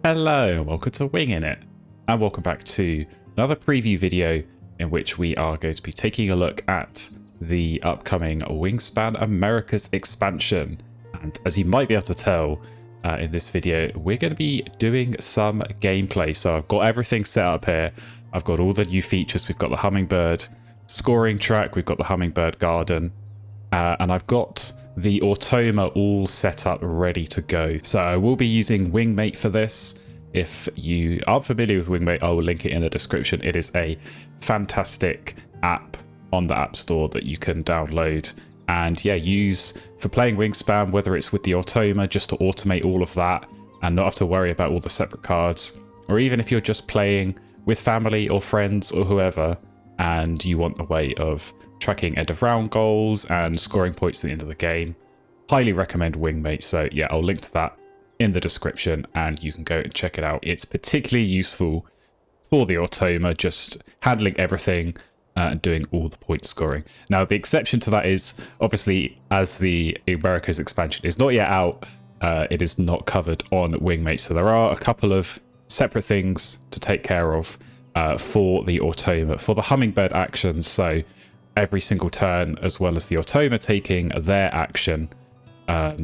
Hello and welcome to Wingin It, and welcome back to another preview video in which we are going to be taking a look at the upcoming Wingspan Americas Expansion. And as you might be able to tell in this video, we're going to be doing some gameplay. So I've got everything set up here. I've got all the new features. We've got the hummingbird scoring track, we've got the hummingbird garden, and I've got the automa all set up ready to go. So I will be using Wingmate for this. If you aren't familiar with Wingmate, I will link it in the description. It is a fantastic app on the App Store that you can download and use for playing Wingspan, whether it's with the automa just to automate all of that and not have to worry about all the separate cards, or even if you're just playing with family or friends or whoever and you want a way of tracking end of round goals and scoring points at the end of the game. Highly recommend Wingmate. So yeah, I'll link to that in the description and you can go and check it out. It's particularly useful for the automa, just handling everything and doing all the point scoring. Now the exception to that is obviously, as the Americas expansion is not yet out, it is not covered on Wingmate. So there are a couple of separate things to take care of for the automa, for the hummingbird actions. So every single turn, as well as the automa taking their action,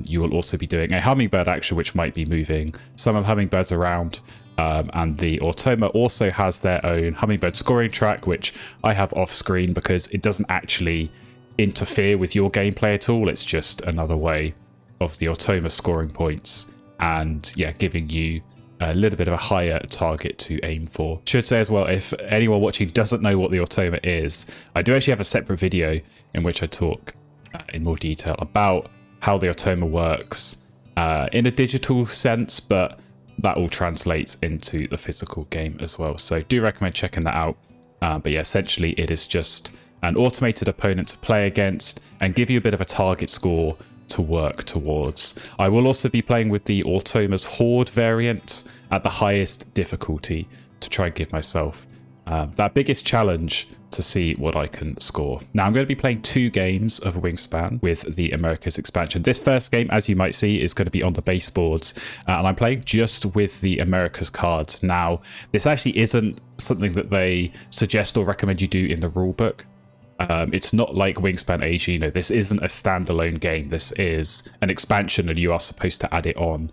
you will also be doing a hummingbird action, which might be moving some of the hummingbirds around. And the automa also has their own hummingbird scoring track, which I have off screen because it doesn't actually interfere with your gameplay at all. It's just another way of the automa scoring points and giving you a little bit of a higher target to aim for. Should say as well, if anyone watching doesn't know what the automa is, I do actually have a separate video in which I talk in more detail about how the automa works in a digital sense, but that all translates into the physical game as well. So do recommend checking that out. But essentially it is just an automated opponent to play against and give you a bit of a target score to work towards. I will also be playing with the automa's horde variant at the highest difficulty to try and give myself that biggest challenge to see what I can score. Now I'm going to be playing 2 games of Wingspan with the Americas expansion. This first game, as you might see, is going to be on the base boards, and I'm playing just with the Americas cards. Now this actually isn't something that they suggest or recommend you do in the rulebook. It's not like Wingspan Asia. This isn't a standalone game. This is an expansion and you are supposed to add it on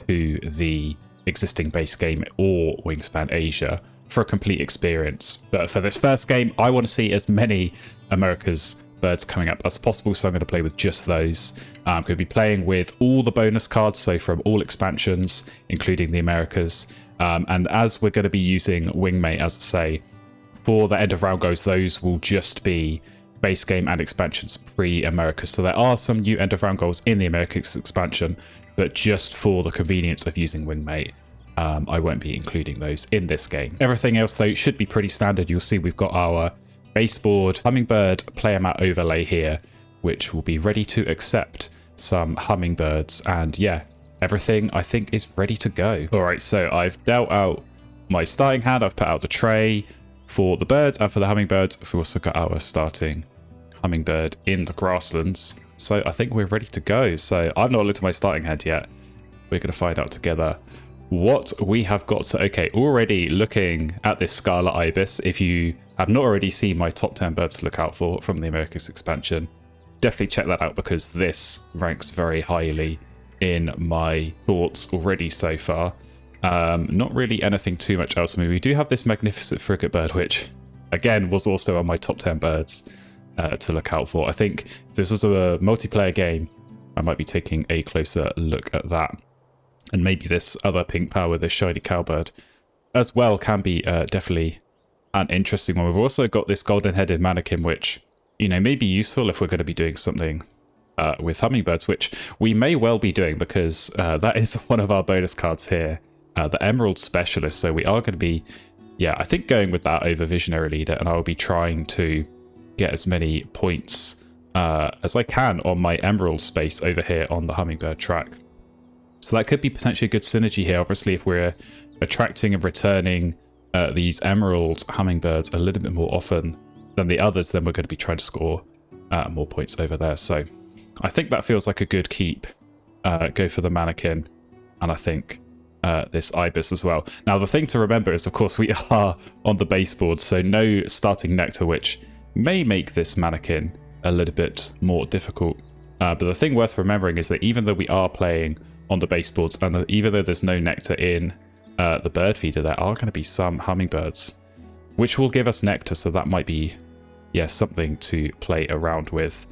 to the existing base game or Wingspan Asia for a complete experience. But for this first game, I want to see as many America's birds coming up as possible, so I'm going to play with just those. I'm going to be playing with all the bonus cards, so from all expansions, including the Americas. And as we're going to be using Wingmate, as I say, for the end of round goes, those will just be base game and expansions pre-Americas. So there are some new end of round goals in the Americas expansion, but just for the convenience of using Wingmate, I won't be including those in this game. Everything else though should be pretty standard. You'll see we've got our baseboard hummingbird player mat overlay here, which will be ready to accept some hummingbirds. And everything I think is ready to go. All right, so I've dealt out my starting hand. I've put out the tray for the birds, and for the hummingbirds we've also got our starting hummingbird in the grasslands. So I think we're ready to go. So I've not looked at my starting hand yet. We're going to find out together what we have got. So okay, already looking at this Scarlet Ibis. If you have not already seen my top 10 birds to look out for from the Americas expansion, definitely check that out because this ranks very highly in my thoughts already so far. Not really anything too much else. I mean, we do have this magnificent frigate bird, which again was also on my top 10 birds to look out for. I think if this was a multiplayer game, I might be taking a closer look at that. And maybe this other pink power, this shiny cowbird as well, can be definitely an interesting one. We've also got this golden-headed mannequin, which may be useful if we're going to be doing something with hummingbirds, which we may well be doing because that is one of our bonus cards here. The Emerald Specialist. So we are going to be, I think going with that over Visionary Leader, and I will be trying to get as many points as I can on my Emerald space over here on the Hummingbird track. So that could be potentially a good synergy here. Obviously, if we're attracting and returning these Emerald Hummingbirds a little bit more often than the others, then we're going to be trying to score more points over there. So I think that feels like a good keep. Go for the mannequin, and I think this ibis as well. Now, the thing to remember is, of course, we are on the baseboard, so no starting nectar, which may make this mannequin a little bit more difficult. But the thing worth remembering is that even though we are playing on the baseboards, and even though there's no nectar in the bird feeder, there are going to be some hummingbirds, which will give us nectar, so that might be, yeah, something to play around with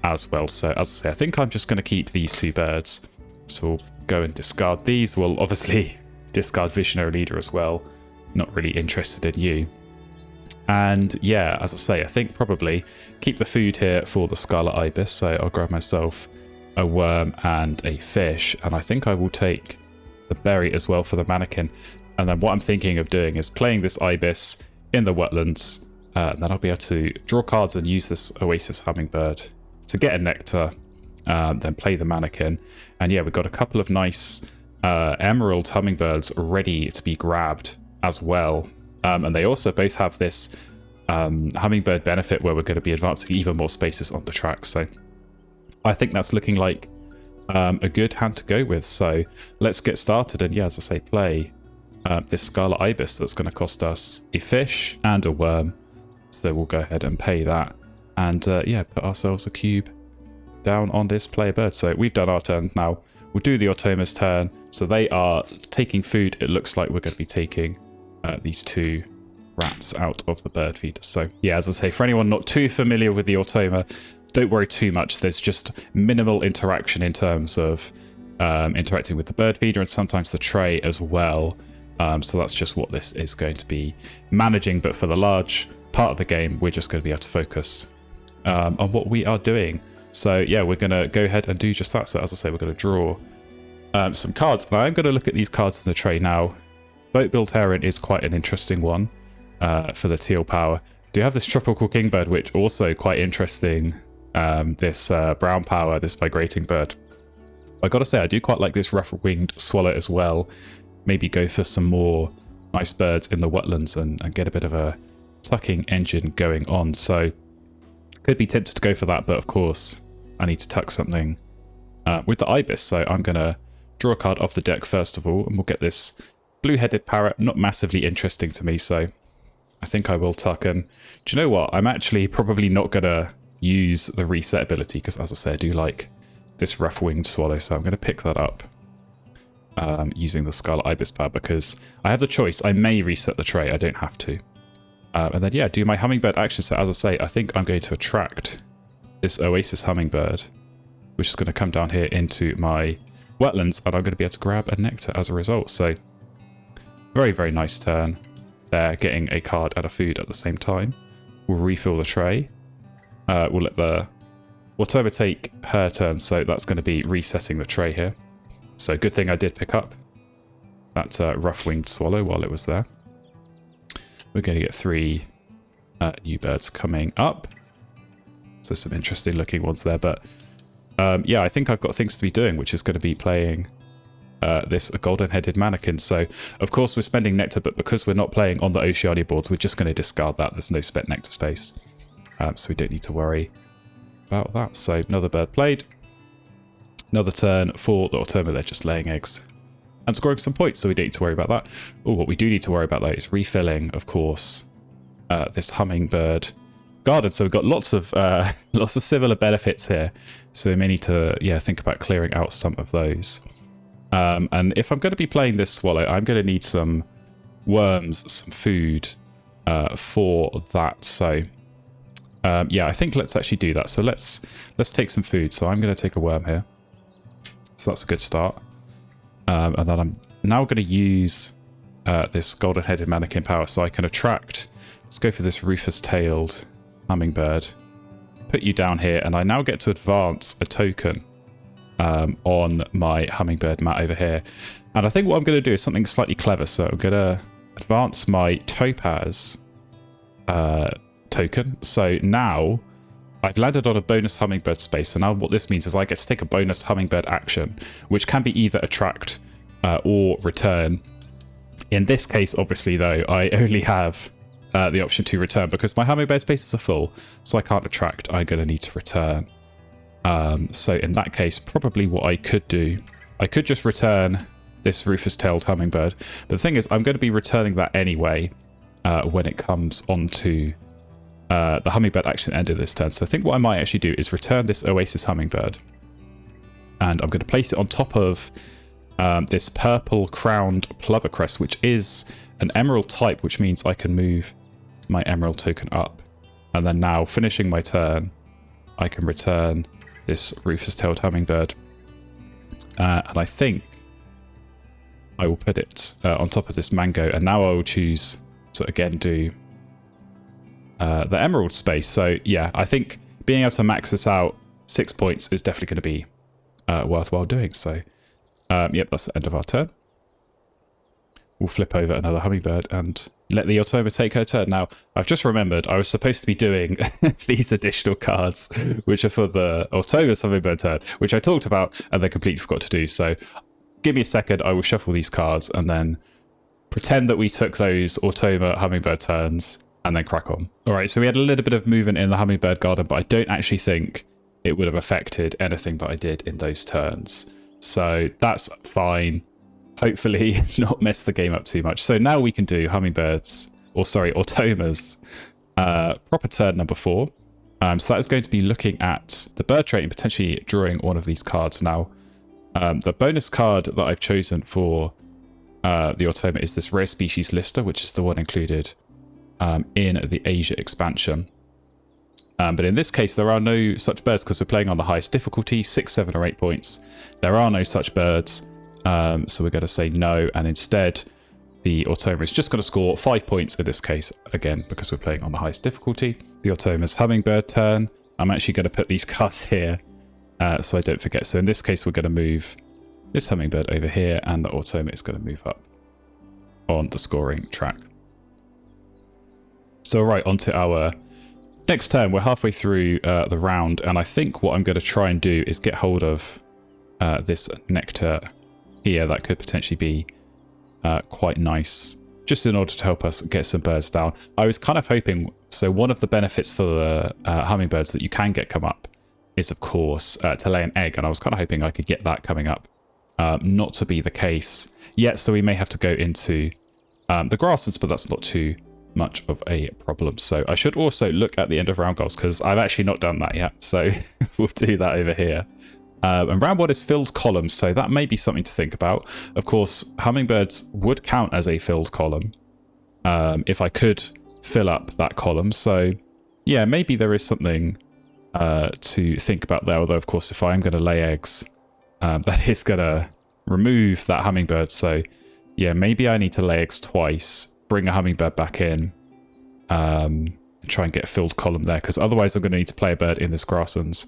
as well. So, as I say, I think I'm just going to keep these two birds. So we'll go and discard these. We'll obviously discard Visionary Leader as well. Not really interested in you. And yeah, as I say, I think probably keep the food here for the Scarlet Ibis. So I'll grab myself a worm and a fish. And I think I will take the berry as well for the mannequin. And then what I'm thinking of doing is playing this Ibis in the wetlands. And then I'll be able to draw cards and use this Oasis Hummingbird to get a nectar. Then play the mannequin. And yeah, we've got a couple of nice emerald hummingbirds ready to be grabbed as well. And they also both have this hummingbird benefit where we're going to be advancing even more spaces on the track. So I think that's looking like a good hand to go with. So let's get started. And yeah, as I say, play this Scarlet Ibis that's going to cost us a fish and a worm. So we'll go ahead and pay that. And yeah, put ourselves a cube down on this player bird. So we've done our turn. Now we'll do the Automa's turn. So they are taking food. It looks like we're going to be taking these two rats out of the bird feeder. So yeah, as I say, for anyone not too familiar with the Automa, don't worry too much. There's just minimal interaction in terms of interacting with the bird feeder and sometimes the tray as well. So that's just what this is going to be managing. But for the large part of the game, we're just going to be able to focus on what we are doing. So yeah, we're going to go ahead and do just that. So as I say, we're going to draw some cards. And I'm going to look at these cards in the tray now. Boat-Built Heron is quite an interesting one for the teal power. Do have this Tropical Kingbird, which also quite interesting. This brown power, this migrating bird. I got to say, I do quite like this rough-winged swallow as well. Maybe go for some more nice birds in the wetlands and get a bit of a tucking engine going on. So could be tempted to go for that, but of course I need to tuck something with the Ibis. So I'm going to draw a card off the deck first of all, and we'll get this blue-headed parrot. Not massively interesting to me, so I think I will tuck. And do you know what? I'm actually probably not going to use the reset ability because, as I say, I do like this rough-winged swallow, so I'm going to pick that up using the Scarlet Ibis power because I have the choice. I may reset the tray. I don't have to. And then, yeah, do my hummingbird action. So, as I say, I think I'm going to attract this Oasis Hummingbird, which is going to come down here into my wetlands, and I'm going to be able to grab a nectar as a result. So, very, very nice turn there, getting a card and a food at the same time. We'll refill the tray. We'll let the Automa take her turn, so that's going to be resetting the tray here. So, good thing I did pick up that rough-winged swallow while it was there. We're going to get 3 new birds coming up. So some interesting looking ones there. But yeah, I think I've got things to be doing, which is going to be playing this golden-headed mannequin. So, of course, we're spending nectar, but because we're not playing on the Oceania boards, we're just going to discard that. There's no spent nectar space. So we don't need to worry about that. So another bird played. Another turn for the Automa. They're just laying eggs and scoring some points, so we don't need to worry about that. Oh, what we do need to worry about, though, is refilling, of course, this hummingbird garden. So we've got lots of similar benefits here. So we may need to, yeah, think about clearing out some of those. And if I'm going to be playing this swallow, I'm going to need some worms, some food for that. So yeah, I think let's actually do that. So let's take some food. So I'm going to take a worm here. So that's a good start. And then I'm now going to use this golden-headed mannequin power so I can attract. Let's go for this rufous-tailed hummingbird. Put you down here, and I now get to advance a token on my hummingbird mat over here. And I think what I'm going to do is something slightly clever. So I'm going to advance my topaz token. So now I've landed on a bonus hummingbird space. So now what this means is I get to take a bonus hummingbird action, which can be either attract or return. In this case, obviously, though, I only have the option to return because my hummingbird spaces are full, so I can't attract. I'm going to need to return. So in that case, probably what I could do, I could just return this rufous-tailed hummingbird. But the thing is, I'm going to be returning that anyway when it comes onto the hummingbird action end of this turn. So I think what I might actually do is return this Oasis hummingbird. And I'm going to place it on top of this purple crowned plover crest, which is an emerald type, which means I can move my emerald token up. And then now, finishing my turn, I can return this rufous-tailed hummingbird. And I think I will put it on top of this mango. And now I will choose to, again, do the emerald space. So, yeah, I think being able to max this out 6 points is definitely going to be worthwhile doing. So, yep, that's the end of our turn. We'll flip over another hummingbird and let the Ultima take her turn. Now, I've just remembered I was supposed to be doing these additional cards, which are for the Ultima's hummingbird turn, which I talked about and then completely forgot to do. So give me a second, I will shuffle these cards and then pretend that we took those Ultima hummingbird turns and then crack on. All right, so we had a little bit of movement in the hummingbird garden, but I don't actually think it would have affected anything that I did in those turns. So that's fine. Hopefully not mess the game up too much. So now we can do hummingbirds, or sorry, Ultima's proper turn number 4. So that is going to be looking at the bird trait and potentially drawing one of these cards. Now, the bonus card that I've chosen for the Ultima is this rare species lister, which is the one included in the Asia expansion. But in this case, there are no such birds because we're playing on the highest difficulty, 6, 7, or 8 points. There are no such birds. So we're going to say no, and instead the Ultima is just going to score 5 points in this case, again, because we're playing on the highest difficulty. The Ultima's hummingbird turn. I'm actually going to put these cards here so I don't forget. So in this case, we're going to move this hummingbird over here, and the Ultima is going to move up on the scoring track. So right, on to our next turn. We're halfway through the round, and I think what I'm going to try and do is get hold of this nectar here. That could potentially be quite nice, just in order to help us get some birds down. I was kind of hoping, so one of the benefits for the hummingbirds that you can get come up is, of course, to lay an egg, and I was kind of hoping I could get that coming up. Not to be the case yet, so we may have to go into the grasslands, but that's not too much of a problem. So I should also look at the end of round goals, because I've actually not done that yet, so we'll do that over here. And round 1 is filled columns, so that may be something to think about. Of course, hummingbirds would count as a filled column if I could fill up that column. So yeah, maybe there is something to think about there. Although, of course, if I am going to lay eggs, that is going to remove that hummingbird. So yeah, maybe I need to lay eggs twice, bring a hummingbird back in, and try and get a filled column there, because otherwise I'm going to need to play a bird in this grasslands.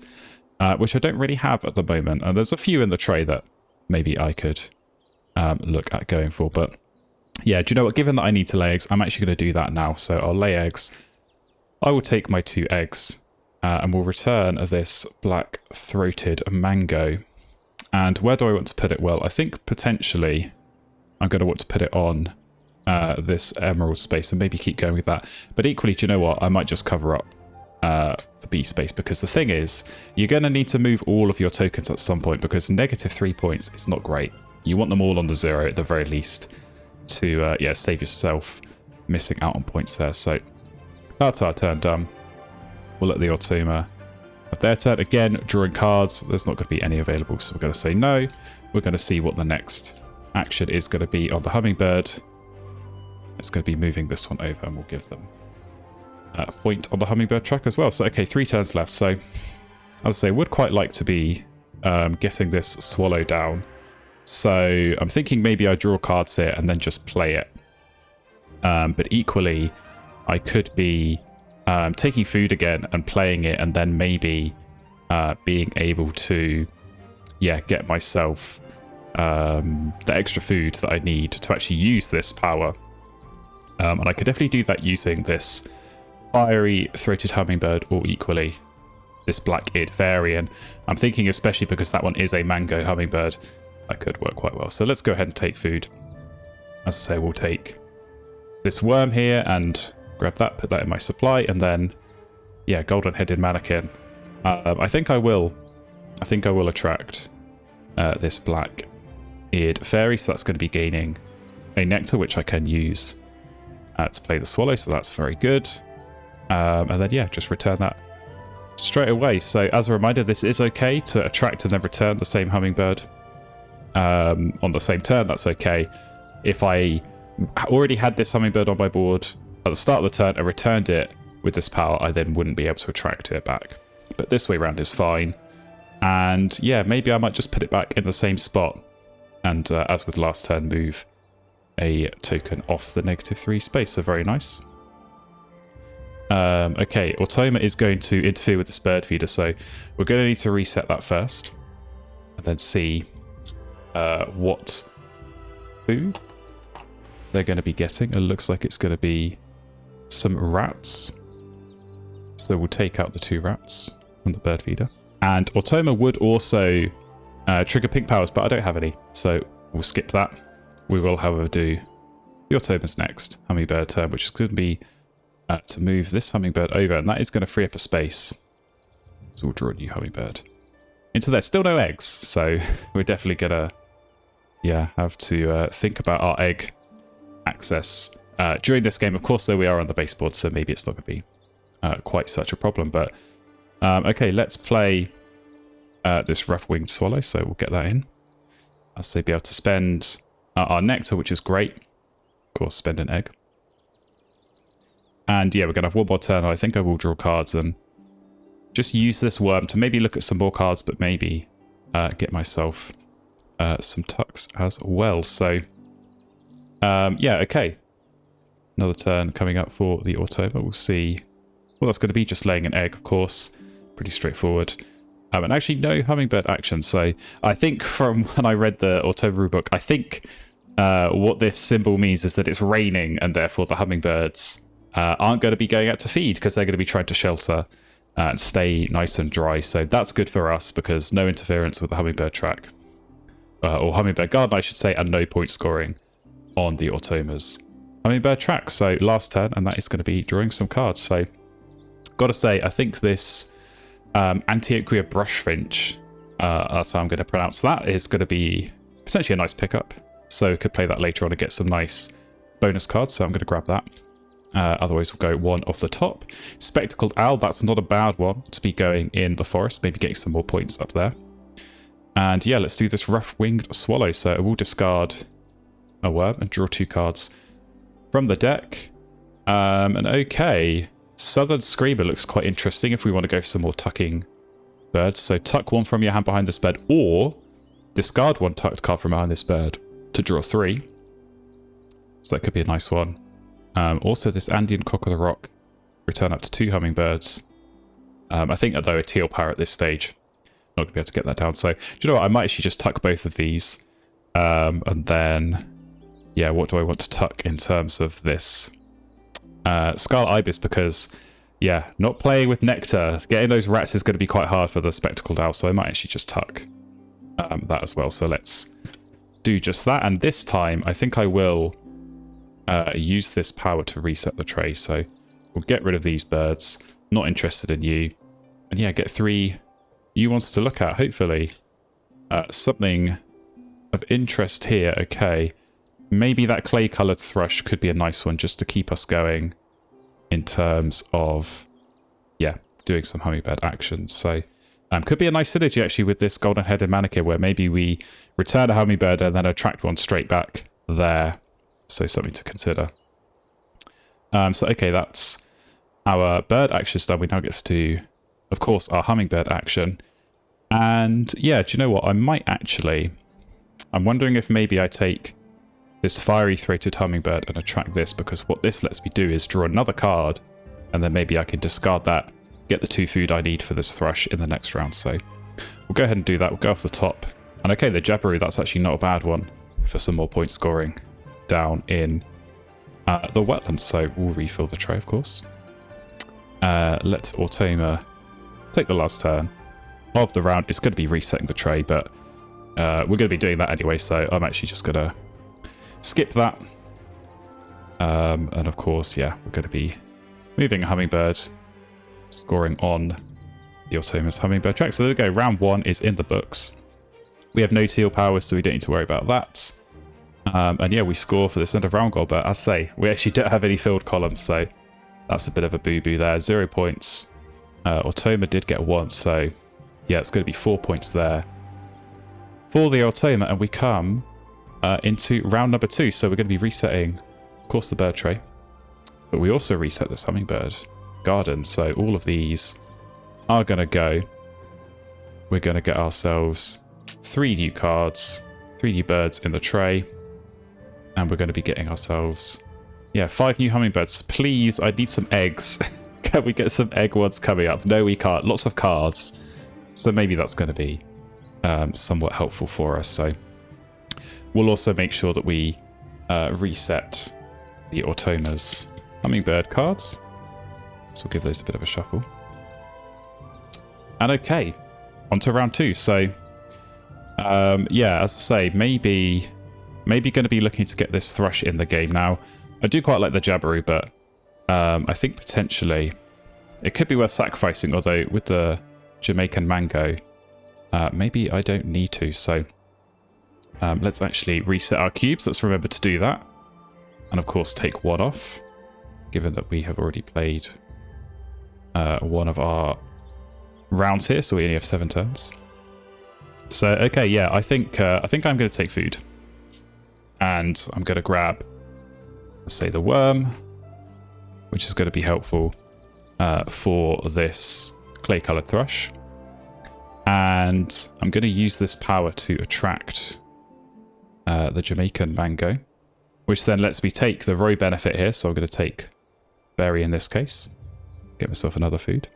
Which I don't really have at the moment. And there's a few in the tray that maybe I could look at going for. But yeah, do you know what? Given that I need to lay eggs, I'm actually going to do that now. So I'll lay eggs. I will take my 2 eggs and we'll return this black-throated mango. And where do I want to put it? Well, I think potentially I'm going to want to put it on this emerald space and maybe keep going with that. But equally, do you know what? I might just cover up the B space, because the thing is, you're going to need to move all of your tokens at some point, because -3 points is not great. You want them all on the 0 at the very least to yeah, save yourself missing out on points there. So that's our turn done. We'll let the Ultima have their turn. Again, drawing cards, there's not going to be any available, so we're going to say no. We're going to see what the next action is going to be on the hummingbird. It's going to be moving this one over, and we'll give them a point on the hummingbird track as well. So okay, 3 turns left. So as I say, would quite like to be getting this swallow down. So I'm thinking maybe I draw cards here and then just play it. But equally, I could be taking food again and playing it, and then maybe being able to, yeah, get myself the extra food that I need to actually use this power. And I could definitely do that using this fiery throated hummingbird, or equally this black-eared variant. I'm thinking especially because that one is a mango hummingbird, that could work quite well. So let's go ahead and take food. As I say, we'll take this worm here and grab that, put that in my supply, and then yeah, golden-headed mannequin. I think I will attract this black eared fairy, so that's going to be gaining a nectar, which I can use to play the swallow, so that's very good. And then, yeah, just return that straight away. So as a reminder, this is okay to attract and then return the same hummingbird on the same turn. That's okay. If I already had this hummingbird on my board at the start of the turn and returned it with this power, I then wouldn't be able to attract it back. But this way around is fine. And yeah, maybe I might just put it back in the same spot. And as with last turn, move a token off the -3 space. So very nice. Okay, Ultima is going to interfere with this bird feeder, so we're going to need to reset that first. And then see what food they're going to be getting. It looks like it's going to be some rats. So we'll take out the 2 rats from the bird feeder. And Ultima would also trigger pink powers, but I don't have any. So we'll skip that. We will, however, do the Ultima's next hummingbird turn, which is going to be to move this hummingbird over. And that is going to free up a space. So we'll draw a new hummingbird into there. Still no eggs. So we're definitely going to, yeah, have to think about our egg access during this game. Of course, though, we are on the baseboard, so maybe it's not going to be quite such a problem. But okay, let's play this rough-winged swallow, so we'll get that in. I'll say be able to spend our nectar, which is great. Of course, spend an egg. And yeah, we're going to have one more turn, and I think I will draw cards and just use this worm to maybe look at some more cards, but maybe get myself some tucks as well. So yeah, okay. Another turn coming up for the Ultima. We'll see. Well, that's going to be just laying an egg, of course. Pretty straightforward. And actually, no hummingbird action. So I think from when I read the Ultima rulebook, I think what this symbol means is that it's raining, and therefore the hummingbirds aren't going to be going out to feed because they're going to be trying to shelter and stay nice and dry. So that's good for us because no interference with the hummingbird track. Or hummingbird garden, I should say, and no point scoring on the Ultima's hummingbird track. So last turn, and that is going to be drawing some cards. So gotta say, I think this Antioquia Brushfinch, that's how I'm going to pronounce that, is going to be potentially a nice pickup. So could play that later on and get some nice bonus cards. So I'm going to grab that. Otherwise, we'll go one off the top. Spectacled Owl, that's not a bad one to be going in the forest. Maybe getting some more points up there. And yeah, let's do this rough-winged swallow. So I will discard a worm and draw 2 cards from the deck. And okay, Southern Screamer looks quite interesting if we want to go for some more tucking birds. So tuck one from your hand behind this bird, or discard one tucked card from behind this bird to draw 3. So that could be a nice one. Also, this Andean Cock of the Rock, return up to 2 hummingbirds. I think, although a teal power at this stage, not going to be able to get that down. So, do you know what? I might actually just tuck both of these. And then, yeah, what do I want to tuck in terms of this Scarlet Ibis? Because, yeah, not playing with nectar, getting those rats is going to be quite hard for the Spectacled Owl. So I might actually just tuck that as well. So let's do just that. And this time, I think I will use this power to reset the tray. So we'll get rid of these birds. Not interested in you. And yeah, get 3 new ones to look at, hopefully. Something of interest here. Okay. Maybe that clay-coloured thrush could be a nice one just to keep us going in terms of, yeah, doing some hummingbird actions. So could be a nice synergy actually with this golden-headed mannequin where maybe we return a hummingbird and then attract one straight back there. So something to consider. So okay, that's our bird actions done. We now get to do, of course, our hummingbird action. And yeah, do you know what? I might actually, I'm wondering if maybe I take this fiery-throated hummingbird and attract this, because what this lets me do is draw another card, and then maybe I can discard that, get the 2 food I need for this thrush in the next round. So we'll go ahead and do that. We'll go off the top. And okay, the Jabiru, that's actually not a bad one for some more point scoring down in the wetlands. So we'll refill the tray, of course. Let Ultima take the last turn of the round. It's going to be resetting the tray, but we're going to be doing that anyway, so I'm actually just going to skip that. And of course, yeah, we're going to be moving a hummingbird, scoring on the Ultima's hummingbird track. So there we go. Round 1 is in the books. We have no teal powers, so we don't need to worry about that. And yeah, we score for this end of round goal, but as I say, we actually don't have any filled columns, so that's a bit of a boo-boo there. 0 points. Automa did get 1, so yeah, it's going to be 4 points there for the Automa, and we come into round number 2. So we're going to be resetting, of course, the bird tray, but we also reset this hummingbird garden. So all of these are going to go. We're going to get ourselves 3 new cards, 3 new birds in the tray, and we're going to be getting ourselves, yeah, 5 new hummingbirds. Please, I need some eggs. Can we get some egg ones coming up? No, we can't. Lots of cards. So maybe that's going to be somewhat helpful for us. So we'll also make sure that we reset the Automa's hummingbird cards. So we'll give those a bit of a shuffle. And okay, on to round 2. So yeah, as I say, maybe going to be looking to get this thrush in the game. Now, I do quite like the Jabiru, but I think potentially it could be worth sacrificing, although with the Jamaican mango, maybe I don't need to. So let's actually reset our cubes. Let's remember to do that. And of course, take 1 off, given that we have already played one of our rounds here, so we only have 7 turns. So okay, yeah, I think I'm going to take food, and I'm going to grab, let's say, the worm, which is going to be helpful for this clay-coloured thrush. And I'm going to use this power to attract the Jamaican mango, which then lets me take the row benefit here. So I'm going to take berry in this case, get myself another food,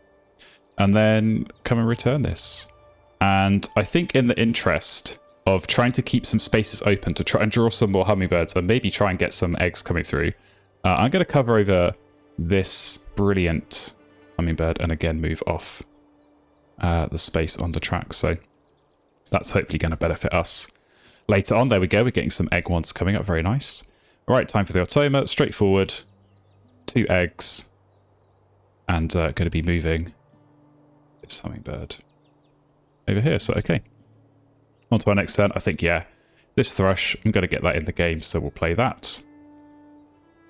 and then come and return this. And I think in the interest of trying to keep some spaces open to try and draw some more hummingbirds and maybe try and get some eggs coming through, I'm going to cover over this brilliant hummingbird and again move off the space on the track. So that's hopefully going to benefit us later on. There we go. We're getting some egg ones coming up. Very nice. All right, time for the Automa. Straightforward. 2 eggs. And going to be moving this hummingbird over here. So, okay. On to our next turn. I think, yeah, this thrush, I'm going to get that in the game. So we'll play that.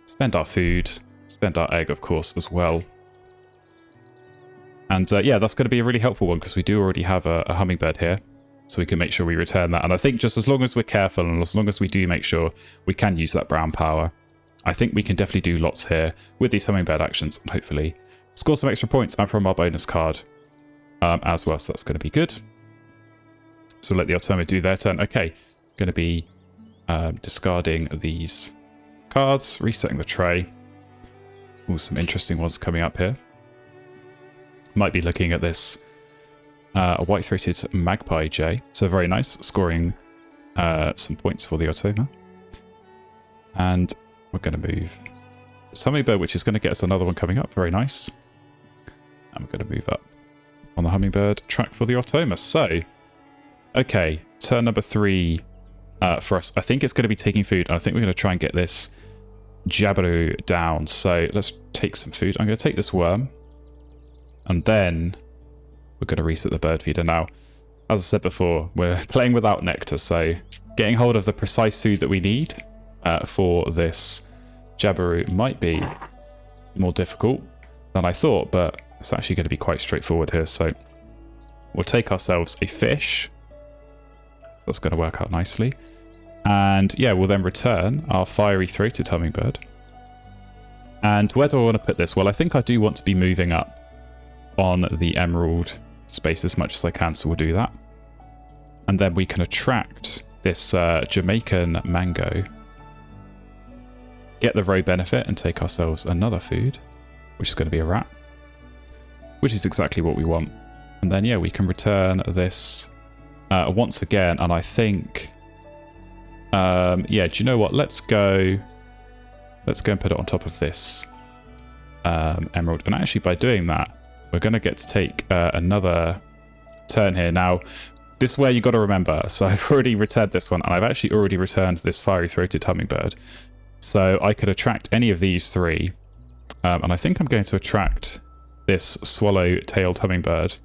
Spend our food. Spend our egg, of course, as well. And yeah, that's going to be a really helpful one because we do already have a hummingbird here. So we can make sure we return that. And I think just as long as we're careful and as long as we do make sure we can use that brown power, I think we can definitely do lots here with these hummingbird actions and hopefully score some extra points and from our bonus card as well. So that's going to be good. So let the Automa do their turn. Okay, going to be discarding these cards, resetting the tray. Ooh, some interesting ones coming up here. Might be looking at this a white-throated magpie jay. So very nice, scoring some points for the Automa. And we're going to move this hummingbird, which is going to get us another one coming up. Very nice. And we're going to move up on the hummingbird track for the Automa. So, okay, turn number 3 for us. I think it's going to be taking food, and I think we're going to try and get this Jabiru down. So let's take some food. I'm going to take this worm, and then we're going to reset the bird feeder. Now, as I said before, we're playing without nectar, so getting hold of the precise food that we need for this Jabiru might be more difficult than I thought, but it's actually going to be quite straightforward here. So we'll take ourselves a fish. So that's going to work out nicely. And yeah, we'll then return our fiery-throated hummingbird. And where do I want to put this? Well, I think I do want to be moving up on the emerald space as much as I can, so we'll do that. And then we can attract this Jamaican mango, get the row benefit, and take ourselves another food, which is going to be a rat, which is exactly what we want. And then, yeah, we can return this once again, and I think... yeah, do you know what? Let's go and put it on top of this emerald. And actually, by doing that, we're going to get to take another turn here. Now, this is where you got to remember. So I've already returned this one, and I've actually already returned this fiery-throated hummingbird. So I could attract any of these 3. And I think I'm going to attract this swallow-tailed hummingbird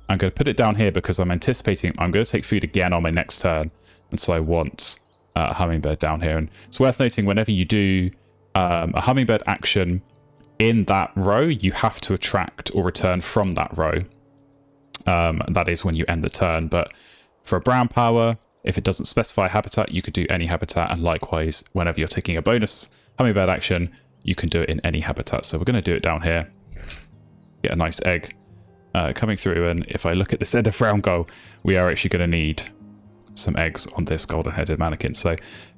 I'm going to put it down here because I'm anticipating I'm going to take food again on my next turn. And so I want a hummingbird down here. And it's worth noting whenever you do a hummingbird action in that row, you have to attract or return from that row. That is when you end the turn. But for a brown power, if it doesn't specify habitat, you could do any habitat. And likewise, whenever you're taking a bonus hummingbird action, you can do it in any habitat. So we're going to do it down here. Get a nice egg coming through. And if I look at this end of round goal, we are actually going to need some eggs on this golden-headed mannequin. So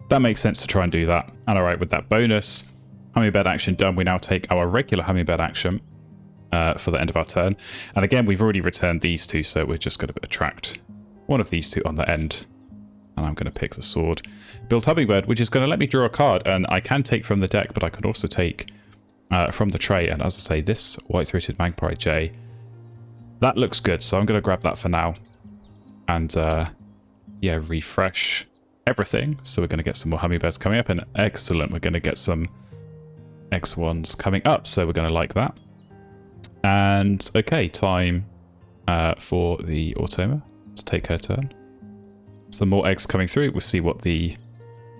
that makes sense to try and do that. And all right, with that bonus hummingbird action done, we now take our regular hummingbird action for the end of our turn. And again, we've already returned these two, so we're just going to attract one of these two on the end. And I'm going to pick the sword. Build hummingbird, which is going to let me draw a card. And I can take from the deck, but I can also take from the tray. And as I say, this white-throated magpie jay, that looks good. So I'm going to grab that for now. And yeah, refresh everything. So we're going to get some more hummingbirds coming up. And excellent, we're going to get some X1s coming up. So we're going to like that. And okay, time for the Automa. Let's take her turn. Some more eggs coming through. We'll see what the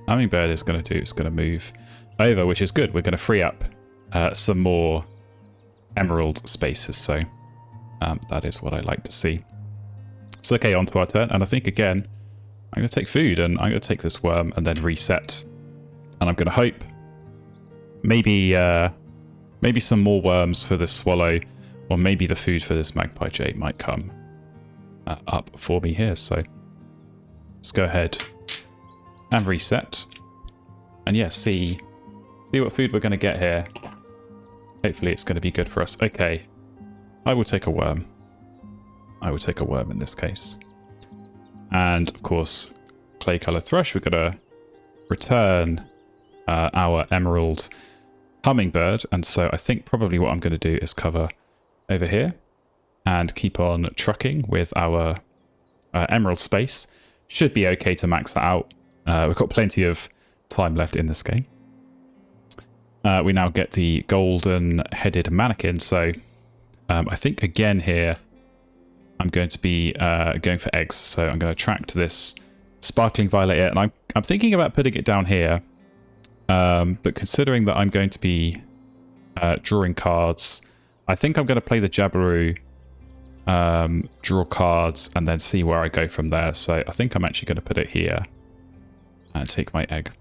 hummingbird is going to do. It's going to move over, which is good. We're going to free up some more emerald spaces. So that is what I like to see. So okay, on to our turn. And I think, again, I'm going to take food and I'm going to take this worm and then reset. And I'm going to hope maybe some more worms for this swallow, or maybe the food for this magpie jay might come up for me here. So let's go ahead and reset. And yeah, see what food we're going to get here. Hopefully it's going to be good for us. Okay, I will take a worm. I will take a worm in this case. And of course, clay color thrush. We're going to return our emerald hummingbird. And so I think probably what I'm going to do is cover over here and keep on trucking with our emerald space. Should be okay to max that out. We've got plenty of time left in this game. We now get the golden-headed mannequin. So I think again here, I'm going to be going for eggs. So I'm going to attract this sparkling violet here. And I'm thinking about putting it down here. But considering that I'm going to be drawing cards, I think I'm going to play the Jabiru, draw cards, and then see where I go from there. So I think I'm actually going to put it here and take my egg.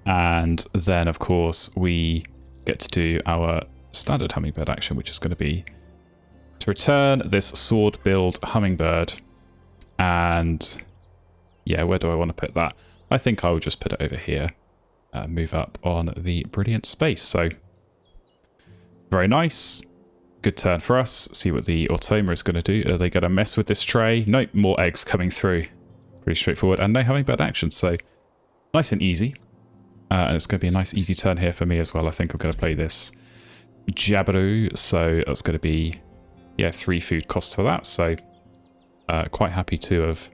And then, of course, we get to do our standard hummingbird action, which is going to be to return this sword build hummingbird. And yeah, where do I want to put that? I think I will just put it over here. Move up on the brilliant space. So very nice. Good turn for us. See what the Automa is going to do. Are they going to mess with this tray? Nope, more eggs coming through. Pretty straightforward. And no hummingbird action. So nice and easy. And it's going to be a nice easy turn here for me as well. I think I'm going to play this Jabiru. So that's going to be, yeah, 3 food costs for that. So quite happy to have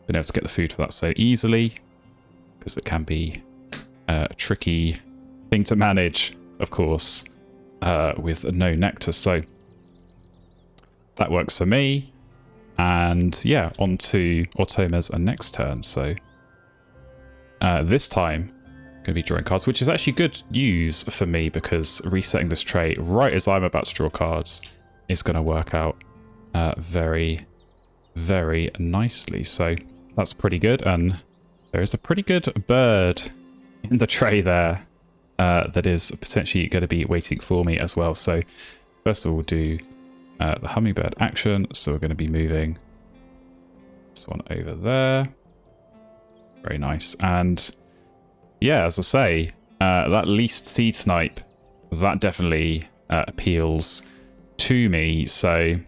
been able to get the food for that so easily, because it can be a tricky thing to manage, of course, with no nectar. So that works for me. And yeah, on to Automa's next turn. So this time, going to be drawing cards, which is actually good news for me, because resetting this tray right as I'm about to draw cards is going to work out very, very nicely. So that's pretty good. And there is a pretty good bird in the tray there that is potentially going to be waiting for me as well. So first of all, we'll do the hummingbird action. So we're going to be moving this one over there. Very nice. And yeah, as I say, that least seed snipe, that definitely appeals to me. So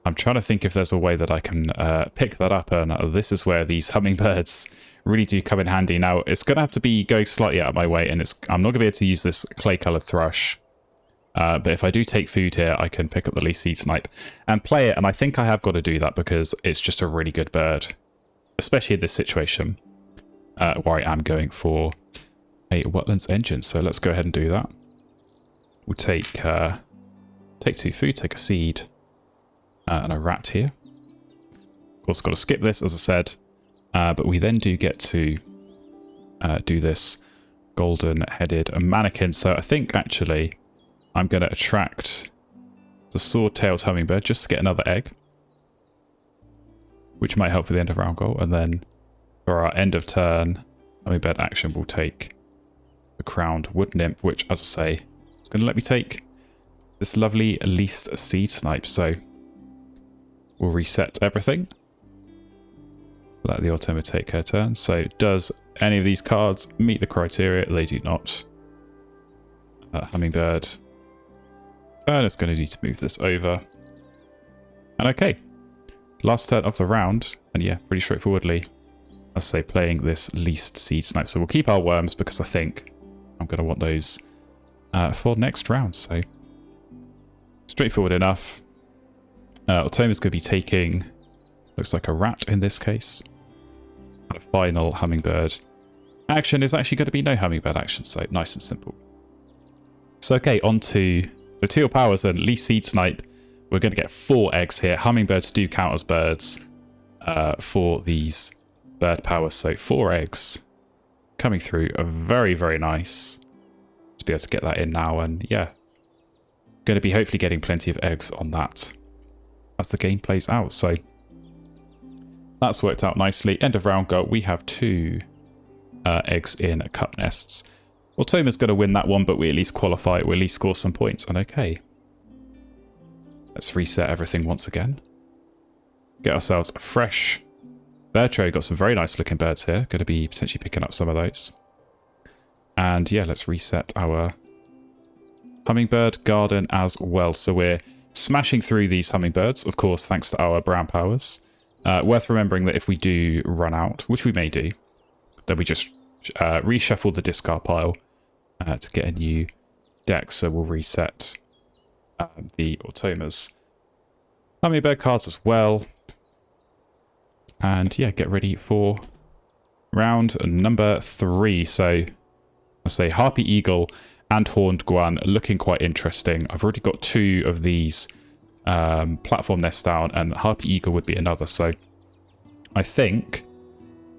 I'm trying to think if there's a way that I can pick that up. And this is where these hummingbirds really do come in handy. Now, it's going to have to be going slightly out of my way, and I'm not going to be able to use this clay-coloured thrush. But if I do take food here, I can pick up the least seed snipe and play it. And I think I have got to do that because it's just a really good bird, especially in this situation where I am going for a wetlands engine. So let's go ahead and do that. We'll take Take 2 food, take a seed, and a rat here. Of course, got to skip this, as I said. But we then do get to do this golden-headed mannequin. So I think, actually, I'm going to attract the sword-tailed hummingbird just to get another egg, which might help for the end of round goal. And then for our end of turn hummingbird action, we'll take the crowned wood nymph, which, as I say, is going to let me take this lovely least seed snipe. So we'll reset everything. Let the ultima take her turn. So does any of these cards meet the criteria? They do not. Hummingbird. And it's going to need to move this over. And okay. Last turn of the round. And yeah, pretty straightforwardly, as I say, playing this least seed snipe. So we'll keep our worms because I think I'm going to want those for next round. So straightforward enough. Ultima's going to be taking, looks like a rat in this case. And a final hummingbird action is actually going to be no hummingbird action, so nice and simple. So okay, on to the teal powers and least seed snipe. We're going to get 4 eggs here. Hummingbirds do count as birds for these bird powers, so 4 eggs coming through are very, very nice to be able to get that in now. And yeah, going to be hopefully getting plenty of eggs on that as the game plays out. So that's worked out nicely. End of round goal. We have 2 eggs in cup nests. Ultima's going to win that one, but we at least qualify. We at least score some points. And okay, let's reset everything once again. Get ourselves a fresh bird tray. Got some very nice looking birds here. Going to be potentially picking up some of those. And yeah, let's reset our hummingbird garden as well. So we're smashing through these hummingbirds, of course, thanks to our brown powers. Worth remembering that if we do run out, which we may do, then we just reshuffle the discard pile to get a new deck. So we'll reset the Ultima's hummingbird cards as well. And yeah, get ready for round number 3. So I say Harpy Eagle and Horned Guan looking quite interesting. I've already got 2 of these platform nests down, and Harpy Eagle would be another. So I think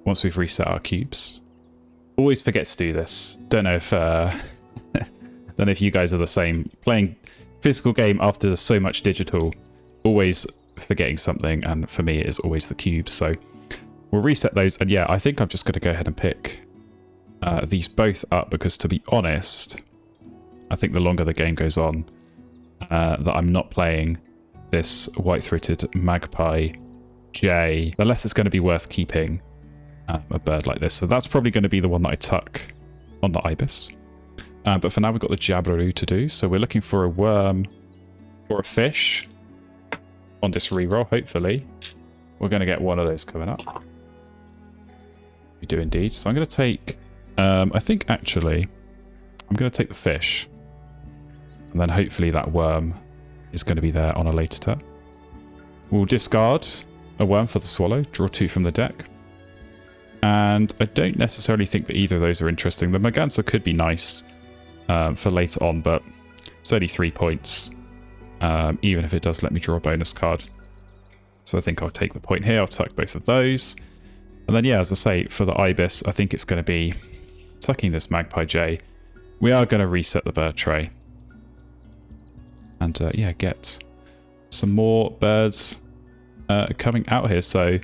once we've reset our cubes, always forget to do this. Don't know if don't know if you guys are the same. Playing physical game after so much digital, always forgetting something, and for me it is always the cubes. So we'll reset those, and yeah, I think I'm just going to go ahead and pick these both up, because to be honest, I think the longer the game goes on, that I'm not playing this white-throated magpie jay, the less it's going to be worth keeping a bird like this. So that's probably going to be the one that I tuck on the ibis. But for now, we've got the jabiru to do. So we're looking for a worm or a fish on this reroll, hopefully. We're going to get one of those coming up. We do indeed. So I'm going to take, I think actually, I'm going to take the fish. And then hopefully that worm is going to be there on a later turn. We'll discard a worm for the swallow, draw 2 from the deck. And I don't necessarily think that either of those are interesting. The Merganser could be nice for later on, but it's only 3 points, even if it does let me draw a bonus card. So I think I'll take the point here. I'll tuck both of those. And then, yeah, as I say, for the ibis, I think it's going to be tucking this magpie jay. We are going to reset the bird tray. And, yeah, get some more birds coming out here. So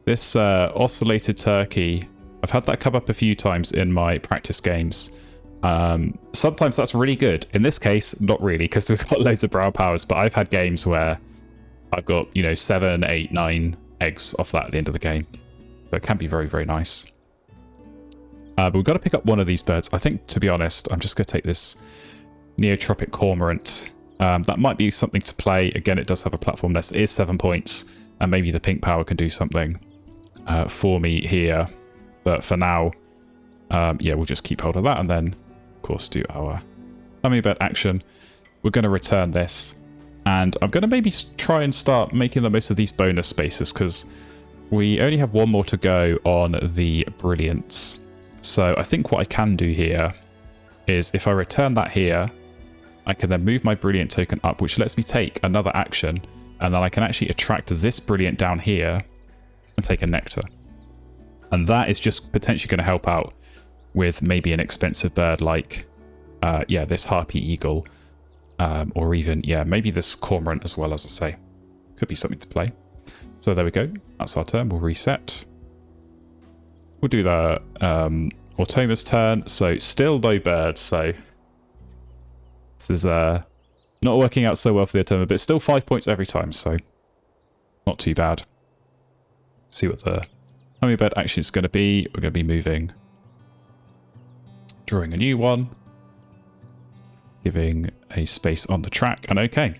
this oscillated turkey, I've had that come up a few times in my practice games. Sometimes that's really good. In this case, not really, because we've got loads of brown powers, but I've had games where I've got, 7, 8, 9 eggs off that at the end of the game. So it can be very, very nice. But we've got to pick up one of these birds. I think, to be honest, I'm just going to take this Neotropic Cormorant. That might be something to play. Again, it does have a platform nest. It is 7 points, and maybe the pink power can do something for me here. But for now, yeah, we'll just keep hold of that, and then, of course, do our hummingbird action. We're going to return this, and I'm going to maybe try and start making the most of these bonus spaces, because we only have 1 more to go on the Brilliance. So I think what I can do here is if I return that here, I can then move my brilliant token up, which lets me take another action, and then I can actually attract this brilliant down here and take a nectar. And that is just potentially going to help out with maybe an expensive bird like, yeah, this harpy eagle, or even, yeah, maybe this cormorant as well, as I say. Could be something to play. So there we go. That's our turn. We'll reset. We'll do the Automa's turn. So still no birds, so this is not working out so well for the Automa, but it's still 5 points every time, so not too bad. See what the hummingbird action is going to be. We're going to be moving, drawing a new one, giving a space on the track, and okay.